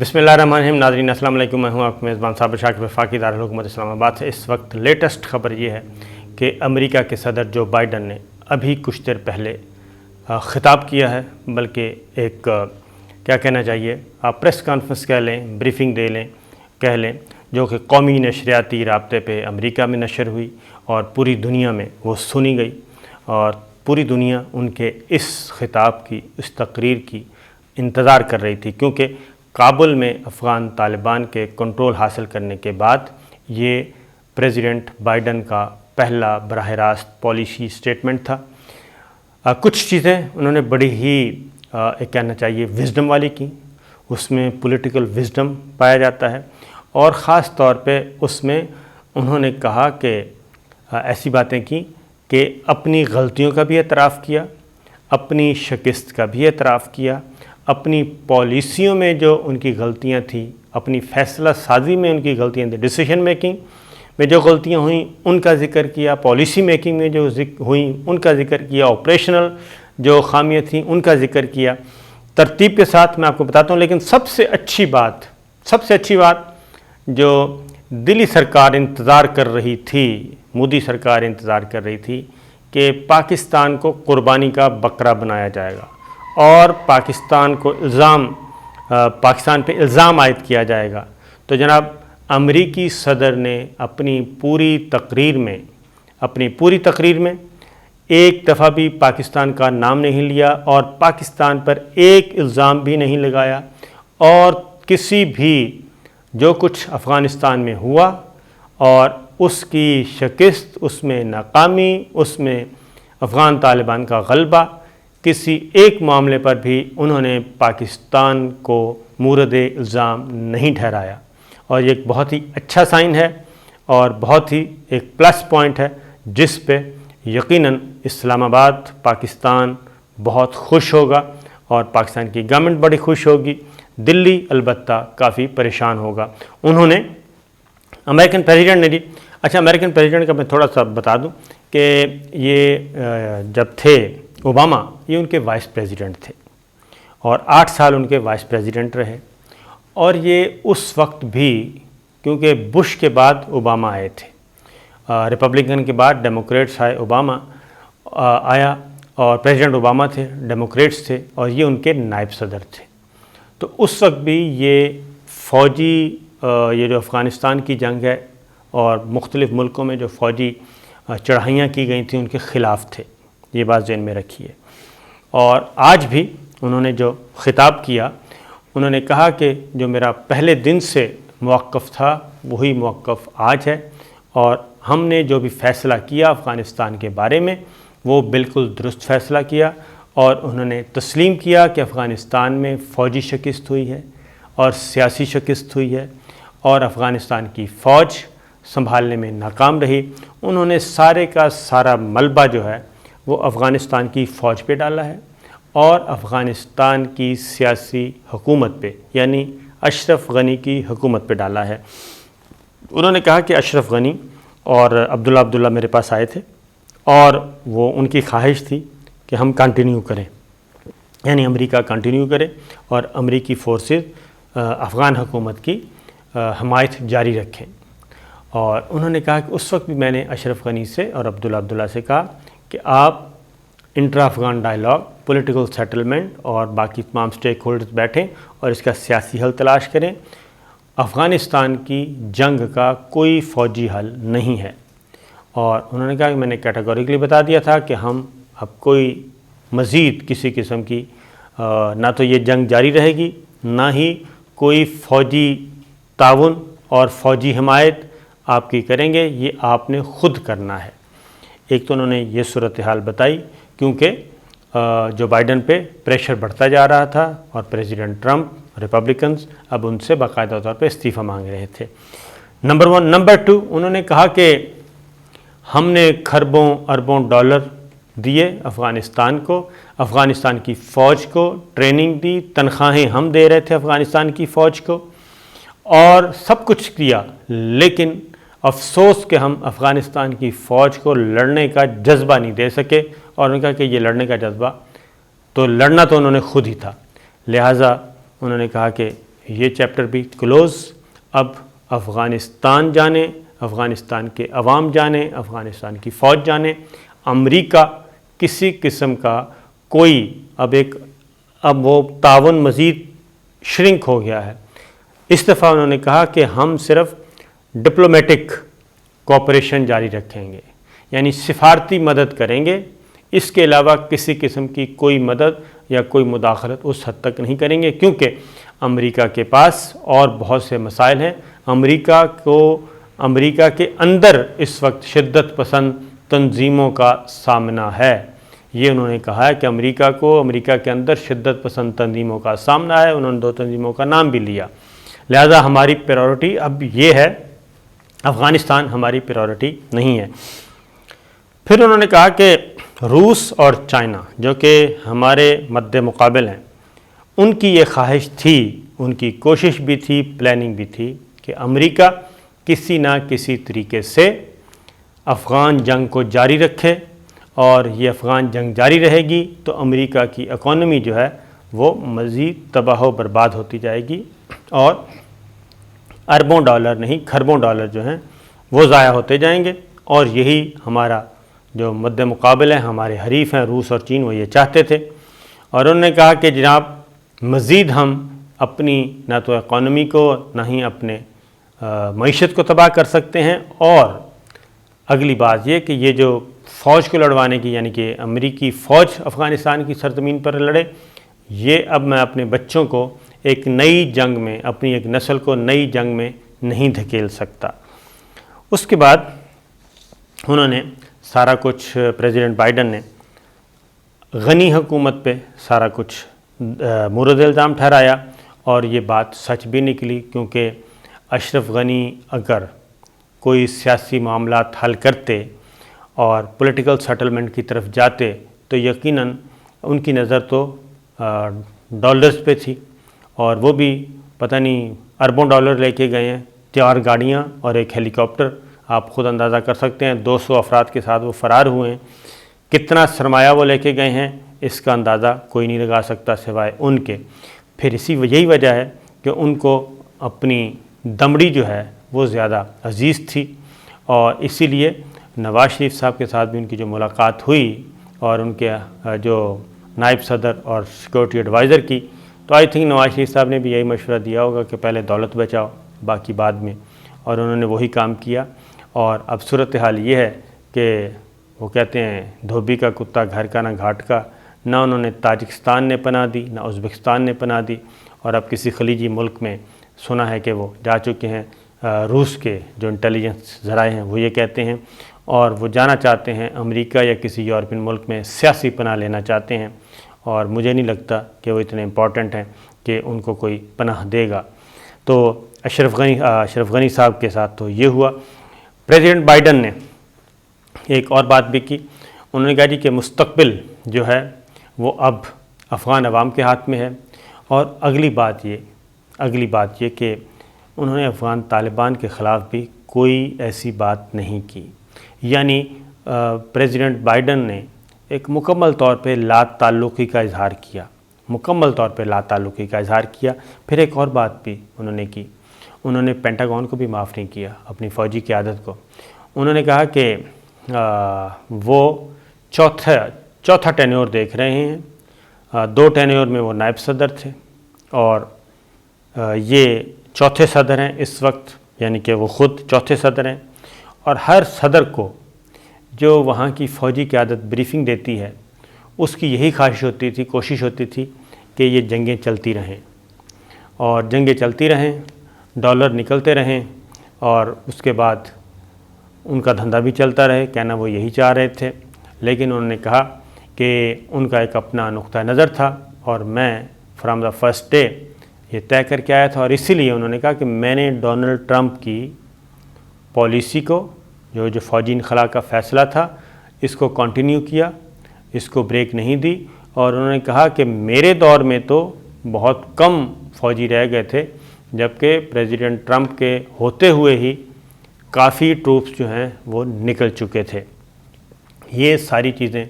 بسم اللہ الرحمن الرحیم. ناظرین السلام علیکم. میں ہوں آپ کے میزبان صابر شاکر وفاقی دارالحکومت اسلام آباد سے. اس وقت لیٹسٹ خبر یہ ہے کہ امریکہ کے صدر جو بائیڈن نے ابھی کچھ دیر پہلے خطاب کیا ہے، بلکہ ایک کیا کہنا چاہیے، آپ پریس کانفرنس کہہ لیں، بریفنگ دے لیں، کہہ لیں، جو کہ قومی نشریاتی رابطے پہ امریکہ میں نشر ہوئی اور پوری دنیا میں وہ سنی گئی، اور پوری دنیا ان کے اس خطاب کی، اس تقریر کی انتظار کر رہی تھی، کیونکہ کابل میں افغان طالبان کے کنٹرول حاصل کرنے کے بعد یہ پریزیڈنٹ بائیڈن کا پہلا براہ راست پالیسی سٹیٹمنٹ تھا. کچھ چیزیں انہوں نے بڑی ہی ایک کہنا چاہیے وزڈم والی کی، اس میں پولیٹیکل وزڈم پایا جاتا ہے، اور خاص طور پہ اس میں انہوں نے کہا کہ ایسی باتیں کی کہ اپنی غلطیوں کا بھی اعتراف کیا، اپنی شکست کا بھی اعتراف کیا، اپنی پالیسیوں میں جو ان کی غلطیاں تھیں، اپنی فیصلہ سازی میں ان کی غلطیاں تھیں، ڈیسیژن میکنگ میں جو غلطیاں ہوئیں ان کا ذکر کیا، پالیسی میکنگ میں جو ہوئیں ان کا ذکر کیا، آپریشنل جو خامیاں تھیں ان کا ذکر کیا، ترتیب کے ساتھ میں آپ کو بتاتا ہوں. لیکن سب سے اچھی بات جو دلی سرکار انتظار کر رہی تھی، مودی سرکار انتظار کر رہی تھی کہ پاکستان کو قربانی کا بکرا بنایا جائے گا اور پاکستان پہ الزام عائد کیا جائے گا. تو جناب امریکی صدر نے اپنی پوری تقریر میں ایک دفعہ بھی پاکستان کا نام نہیں لیا اور پاکستان پر ایک الزام بھی نہیں لگایا، اور کسی بھی جو کچھ افغانستان میں ہوا اور اس کی شکست، اس میں ناکامی، اس میں افغان طالبان کا غلبہ، کسی ایک معاملے پر بھی انہوں نے پاکستان کو مورد الزام نہیں ٹھہرایا. اور یہ ایک بہت ہی اچھا سائن ہے اور بہت ہی ایک پلس پوائنٹ ہے، جس پہ یقیناً اسلام آباد، پاکستان بہت خوش ہوگا اور پاکستان کی گورنمنٹ بڑی خوش ہوگی. دلی البتہ کافی پریشان ہوگا. انہوں نے امریکن پریزیڈنٹ کا میں تھوڑا سا بتا دوں کہ یہ جب تھے اوباما، یہ ان کے وائس پریزیڈنٹ تھے اور 8 سال ان کے وائس پریزیڈنٹ رہے، اور یہ اس وقت بھی، کیونکہ بش کے بعد اوباما آئے تھے، ریپبلکن کے بعد ڈیموکریٹس آئے، اوباما آیا اور پریزیڈنٹ اوباما تھے، ڈیموکریٹس تھے، اور یہ ان کے نائب صدر تھے. تو اس وقت بھی یہ فوجی یہ جو افغانستان کی جنگ ہے اور مختلف ملکوں میں جو فوجی چڑھائیاں کی گئی تھیں ان کے خلاف تھے. یہ بات ذہن میں رکھیے. اور آج بھی انہوں نے جو خطاب کیا، انہوں نے کہا کہ جو میرا پہلے دن سے موقف تھا وہی موقف آج ہے، اور ہم نے جو بھی فیصلہ کیا افغانستان کے بارے میں وہ بالکل درست فیصلہ کیا. اور انہوں نے تسلیم کیا کہ افغانستان میں فوجی شکست ہوئی ہے اور سیاسی شکست ہوئی ہے اور افغانستان کی فوج سنبھالنے میں ناکام رہی. انہوں نے سارے کا سارا ملبہ جو ہے وہ افغانستان کی فوج پہ ڈالا ہے اور افغانستان کی سیاسی حکومت پہ، یعنی اشرف غنی کی حکومت پہ ڈالا ہے. انہوں نے کہا کہ اشرف غنی اور عبداللہ میرے پاس آئے تھے اور وہ ان کی خواہش تھی کہ ہم کنٹینیو کریں، یعنی امریکہ کنٹینیو کرے اور امریکی فورسز افغان حکومت کی حمایت جاری رکھیں. اور انہوں نے کہا کہ اس وقت بھی میں نے اشرف غنی سے اور عبداللہ سے کہا کہ آپ intra Afghan dialogue, political settlement اور باقی تمام سٹیک ہولڈرز بیٹھیں اور اس کا سیاسی حل تلاش کریں. افغانستان کی جنگ کا کوئی فوجی حل نہیں ہے. اور انہوں نے کہا کہ میں نے کیٹیگوریکلی بتا دیا تھا کہ ہم اب کوئی مزید کسی قسم کی نہ تو یہ جنگ جاری رہے گی، نہ ہی کوئی فوجی تعاون اور فوجی حمایت آپ کی کریں گے، یہ آپ نے خود کرنا ہے. ایک تو انہوں نے یہ صورتحال بتائی کیونکہ جو بائیڈن پہ پریشر بڑھتا جا رہا تھا اور پریزیڈنٹ ٹرمپ، ریپبلکنز اب ان سے باقاعدہ طور پہ استعفیٰ مانگ رہے تھے. نمبر 1. نمبر 2، انہوں نے کہا کہ ہم نے کھربوں اربوں ڈالر دیے افغانستان کو، افغانستان کی فوج کو ٹریننگ دی، تنخواہیں ہم دے رہے تھے افغانستان کی فوج کو، اور سب کچھ کیا، لیکن افسوس کہ ہم افغانستان کی فوج کو لڑنے کا جذبہ نہیں دے سکے. اور انہوں نے کہا کہ یہ لڑنے کا جذبہ تو لڑنا تو انہوں نے خود ہی تھا، لہٰذا انہوں نے کہا کہ یہ چیپٹر بھی کلوز. اب افغانستان جانیں, افغانستان کے عوام جانیں, افغانستان کی فوج جانیں. امریکہ کسی قسم کا کوئی اب وہ تعاون مزید شرنک ہو گیا ہے. اس دفعہ انہوں نے کہا کہ ہم صرف ڈپلومیٹک کوآپریشن جاری رکھیں گے, یعنی سفارتی مدد کریں گے, اس کے علاوہ کسی قسم کی کوئی مدد یا کوئی مداخلت اس حد تک نہیں کریں گے, کیونکہ امریکہ کے پاس اور بہت سے مسائل ہیں. امریکہ کے اندر اس وقت شدت پسند تنظیموں کا سامنا ہے. یہ انہوں نے کہا ہے کہ امریکہ کے اندر شدت پسند تنظیموں کا سامنا ہے. انہوں نے 2 تنظیموں کا نام بھی لیا. لہذا ہماری پریورٹی اب یہ ہے, افغانستان ہماری پریورٹی نہیں ہے. پھر انہوں نے کہا کہ روس اور چائنا جو کہ ہمارے مد مقابل ہیں, ان کی یہ خواہش تھی, ان کی کوشش بھی تھی, پلاننگ بھی تھی کہ امریکہ کسی نہ کسی طریقے سے افغان جنگ کو جاری رکھے, اور یہ افغان جنگ جاری رہے گی تو امریکہ کی اکانومی جو ہے وہ مزید تباہ و برباد ہوتی جائے گی, اور اربوں ڈالر نہیں کھربوں ڈالر جو ہیں وہ ضائع ہوتے جائیں گے. اور یہی ہمارا جو مد مقابل ہے, ہمارے حریف ہیں روس اور چین, وہ یہ چاہتے تھے. اور انہوں نے کہا کہ جناب مزید ہم اپنی نہ تو اکانومی کو نہ ہی اپنے معیشت کو تباہ کر سکتے ہیں, اور اگلی بات یہ کہ یہ جو فوج کو لڑوانے کی, یعنی کہ امریکی فوج افغانستان کی سرزمین پر لڑے, یہ اب میں اپنے بچوں کو ایک نئی جنگ میں, اپنی ایک نسل کو نئی جنگ میں نہیں دھکیل سکتا. اس کے بعد انہوں نے سارا کچھ, پریزیڈنٹ بائیڈن نے غنی حکومت پہ سارا کچھ مورد الزام ٹھہرایا, اور یہ بات سچ بھی نکلی, کیونکہ اشرف غنی اگر کوئی سیاسی معاملات حل کرتے اور پولیٹیکل سیٹلمنٹ کی طرف جاتے تو یقیناً ان کی نظر تو ڈالرز پہ تھی, اور وہ بھی پتہ نہیں اربوں ڈالر لے کے گئے ہیں, 4 گاڑیاں اور ایک ہیلی کاپٹر. آپ خود اندازہ کر سکتے ہیں 200 افراد کے ساتھ وہ فرار ہوئے ہیں. کتنا سرمایہ وہ لے کے گئے ہیں اس کا اندازہ کوئی نہیں لگا سکتا سوائے ان کے. پھر یہی وجہ ہے کہ ان کو اپنی دمڑی جو ہے وہ زیادہ عزیز تھی, اور اسی لیے نواز شریف صاحب کے ساتھ بھی ان کی جو ملاقات ہوئی اور ان کے جو نائب صدر اور سیکورٹی ایڈوائزر کی, تو آئی تھنک نواز شریف صاحب نے بھی یہی مشورہ دیا ہوگا کہ پہلے دولت بچاؤ باقی بعد میں, اور انہوں نے وہی کام کیا. اور اب صورتحال یہ ہے کہ وہ کہتے ہیں دھوبی کا کتا گھر کا نہ گھاٹ کا, نہ انہوں نے تاجکستان نے پناہ دی نہ ازبکستان نے پناہ دی, اور اب کسی خلیجی ملک میں سنا ہے کہ وہ جا چکے ہیں. روس کے جو انٹیلیجنس ذرائع ہیں وہ یہ کہتے ہیں, اور وہ جانا چاہتے ہیں امریکہ یا کسی یورپین ملک میں سیاسی پناہ لینا چاہتے ہیں, اور مجھے نہیں لگتا کہ وہ اتنے امپورٹنٹ ہیں کہ ان کو کوئی پناہ دے گا. تو اشرف غنی صاحب کے ساتھ تو یہ ہوا. پریزیڈنٹ بائیڈن نے ایک اور بات بھی کی. انہوں نے کہا جی کہ مستقبل جو ہے وہ اب افغان عوام کے ہاتھ میں ہے, اور اگلی بات یہ کہ انہوں نے افغان طالبان کے خلاف بھی کوئی ایسی بات نہیں کی. یعنی پریزیڈنٹ بائیڈن نے ایک مکمل طور پہ لا تعلقی کا اظہار کیا. پھر ایک اور بات بھی انہوں نے کی, انہوں نے پینٹاگون کو بھی معاف نہیں کیا, اپنی فوجی قیادت کو. انہوں نے کہا کہ وہ چوتھا ٹینیور دیکھ رہے ہیں. 2 ٹینیور میں وہ نائب صدر تھے, اور یہ چوتھے صدر ہیں اس وقت, یعنی کہ وہ خود چوتھے صدر ہیں. اور ہر صدر کو جو وہاں کی فوجی قیادت بریفنگ دیتی ہے اس کی یہی کوشش ہوتی تھی کہ یہ جنگیں چلتی رہیں, اور جنگیں چلتی رہیں, ڈالر نکلتے رہیں, اور اس کے بعد ان کا دھندا بھی چلتا رہے. کہنا وہ یہی چاہ رہے تھے, لیکن انہوں نے کہا کہ ان کا ایک اپنا نقطہ نظر تھا, اور میں فرام دا فرسٹ ڈے یہ طے کر کے آیا تھا. اور اسی لیے انہوں نے کہا کہ میں نے ڈونلڈ ٹرمپ کی پالیسی کو, جو فوجی انخلاء کا فیصلہ تھا, اس کو کنٹینیو کیا, اس کو بریک نہیں دی. اور انہوں نے کہا کہ میرے دور میں تو بہت کم فوجی رہ گئے تھے, جبکہ پریزیڈنٹ ٹرمپ کے ہوتے ہوئے ہی کافی ٹروپس جو ہیں وہ نکل چکے تھے. یہ ساری چیزیں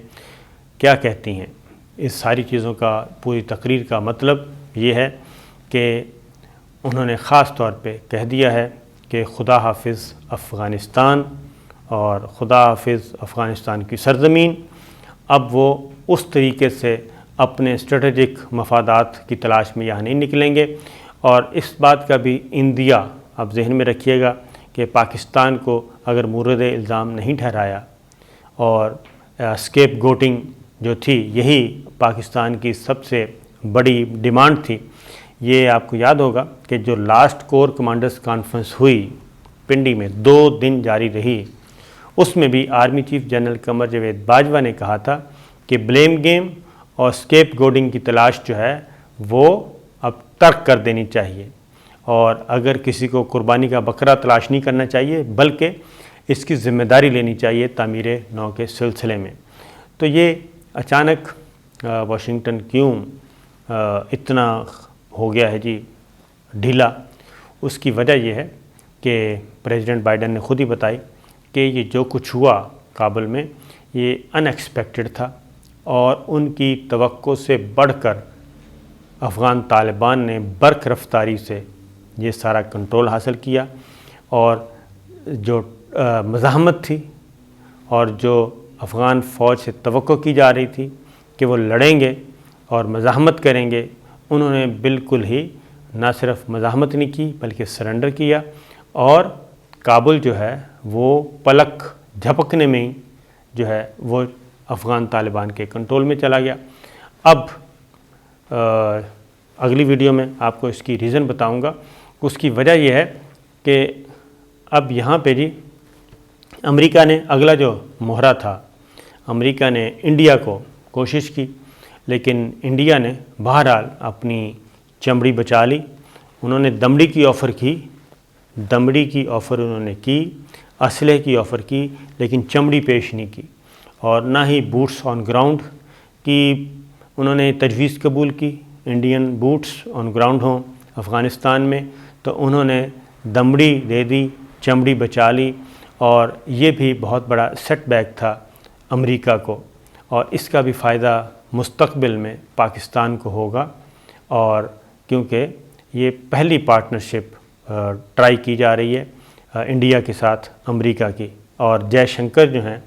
کیا کہتی ہیں؟ اس ساری چیزوں کا, پوری تقریر کا مطلب یہ ہے کہ انہوں نے خاص طور پہ کہہ دیا ہے کہ خدا حافظ افغانستان اور خدا حافظ افغانستان کی سرزمین۔ اب وہ اس طریقے سے اپنے اسٹریٹجک مفادات کی تلاش میں یہاں نہیں نکلیں گے، اور اس بات کا بھی اندیہ اب ذہن میں رکھیے گا کہ پاکستان کو اگر مورد الزام نہیں ٹھہرایا، اور اسکیپ گوٹنگ جو تھی یہی پاکستان کی سب سے بڑی ڈیمانڈ تھی۔ یہ آپ کو یاد ہوگا کہ جو لاسٹ کور کمانڈرز کانفرنس ہوئی پنڈی میں 2 دن جاری رہی، اس میں بھی army chief general Qamar Javed Bajwa نے کہا تھا کہ بلیم گیم اور اسکیپ گوٹنگ کی تلاش جو ہے وہ اب ترک کر دینی چاہیے، اور اگر کسی کو قربانی کا بکرا تلاش نہیں کرنا چاہیے بلکہ اس کی ذمہ داری لینی چاہیے تعمیر نو کے سلسلے میں۔ تو یہ اچانک واشنگٹن کیوں اتنا ہو گیا ہے جی ڈھیلا، اس کی وجہ یہ ہے کہ پریزیڈنٹ بائیڈن نے خود ہی بتائی کہ یہ جو کچھ ہوا کابل میں یہ ان ایکسپیکٹڈ تھا، اور ان کی توقع سے بڑھ کر افغان طالبان نے برق رفتاری سے یہ سارا کنٹرول حاصل کیا، اور جو مزاحمت تھی اور جو افغان فوج سے توقع کی جا رہی تھی کہ وہ لڑیں گے اور مزاحمت کریں گے، انہوں نے بالکل ہی نہ صرف مزاحمت نہیں کی بلکہ سرنڈر کیا، اور کابل جو ہے وہ پلک جھپکنے میں ہی جو ہے وہ افغان طالبان کے کنٹرول میں چلا گیا۔ اب اگلی ویڈیو میں آپ کو اس کی ریزن بتاؤں گا۔ اس کی وجہ یہ ہے کہ اب یہاں پہ جی امریکہ نے اگلا جو مہرہ تھا، امریکہ نے انڈیا کو کوشش کی، لیکن انڈیا نے بہرحال اپنی چمڑی بچا لی۔ انہوں نے دمڑی کی آفر کی، دمڑی کی آفر انہوں نے کی، اسلحے کی آفر کی، لیکن چمڑی پیش نہیں کی، اور نہ ہی بوٹس آن گراؤنڈ کی انہوں نے تجویز قبول کی، انڈین بوٹس آن گراؤنڈ ہوں افغانستان میں۔ تو انہوں نے دمڑی دے دی، چمڑی بچا لی، اور یہ بھی بہت بڑا سیٹ بیک تھا امریکہ کو، اور اس کا بھی فائدہ مستقبل میں پاکستان کو ہوگا، اور کیونکہ یہ پہلی پارٹنرشپ ٹرائی کی جا رہی ہے انڈیا کے ساتھ امریکہ کی، اور جے شنکر جو ہیں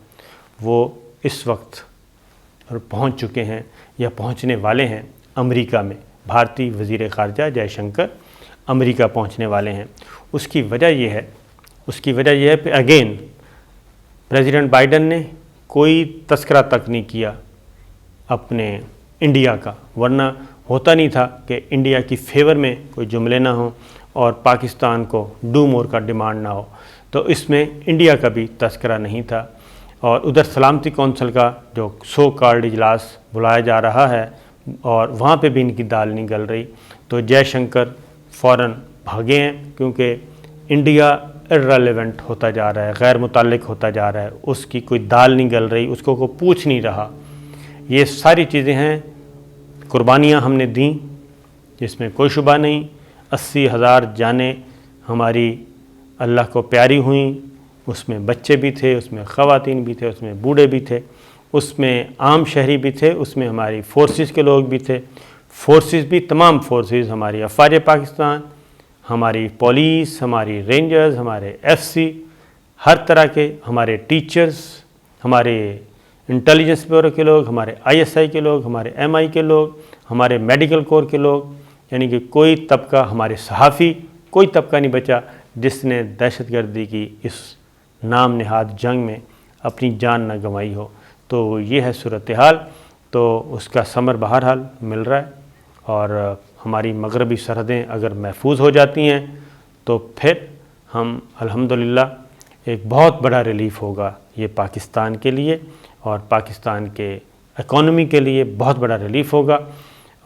وہ اس وقت پہنچ چکے ہیں یا پہنچنے والے ہیں امریکہ میں۔ بھارتی وزیر خارجہ جے شنکر امریکہ پہنچنے والے ہیں۔ اس کی وجہ یہ ہے کہ اگین پریزیڈنٹ بائیڈن نے کوئی تذکرہ تک نہیں کیا اپنے انڈیا کا، ورنہ ہوتا نہیں تھا کہ انڈیا کی فیور میں کوئی جملے نہ ہوں اور پاکستان کو ڈو مور کا ڈیمانڈ نہ ہو۔ تو اس میں انڈیا کا بھی تذکرہ نہیں تھا، اور ادھر سلامتی کونسل کا جو سو کالڈ اجلاس بلایا جا رہا ہے اور وہاں پہ بھی ان کی دال نہیں گل رہی۔ تو جے شنکر فوراً بھاگے ہیں، کیونکہ انڈیا ارریلیونٹ ہوتا جا رہا ہے، غیر متعلق ہوتا جا رہا ہے، اس کی کوئی دال نہیں گل رہی، اس کو کوئی پوچھ نہیں رہا۔ یہ ساری چیزیں ہیں، قربانیاں ہم نے دیں جس میں کوئی شبہ نہیں، 80,000 جانیں ہماری اللہ کو پیاری ہوئیں، اس میں بچے بھی تھے، اس میں خواتین بھی تھے، اس میں بوڑھے بھی تھے، اس میں عام شہری بھی تھے، اس میں ہماری فورسز کے لوگ بھی تھے، فورسز بھی تمام فورسز، ہماری افواج پاکستان، ہماری پولیس، ہماری رینجرز، ہمارے ایف سی، ہر طرح کے ہمارے ٹیچرز، ہمارے انٹیلیجنس بیورو کے لوگ، ہمارے آئی ایس آئی کے لوگ، ہمارے ایم آئی کے لوگ، ہمارے میڈیکل کور کے لوگ، یعنی کہ کوئی طبقہ، ہمارے صحافی، کوئی طبقہ نہیں بچا جس نے دہشت گردی کی اس نام نہاد جنگ میں اپنی جان نہ گنوائی ہو۔ تو یہ ہے صورتحال، تو اس کا ثمر بہرحال مل رہا ہے، اور ہماری مغربی سرحدیں اگر محفوظ ہو جاتی ہیں تو پھر ہم الحمدللہ ایک بہت بڑا ریلیف ہوگا یہ پاکستان کے لیے، اور پاکستان کے اکانومی کے لیے بہت بڑا ریلیف ہوگا۔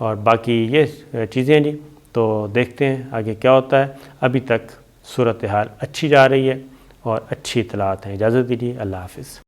اور باقی یہ چیزیں جی تو دیکھتے ہیں آگے کیا ہوتا ہے۔ ابھی تک صورتحال اچھی جا رہی ہے اور اچھی اطلاعات ہیں۔ اجازت دیجیے، اللہ حافظ۔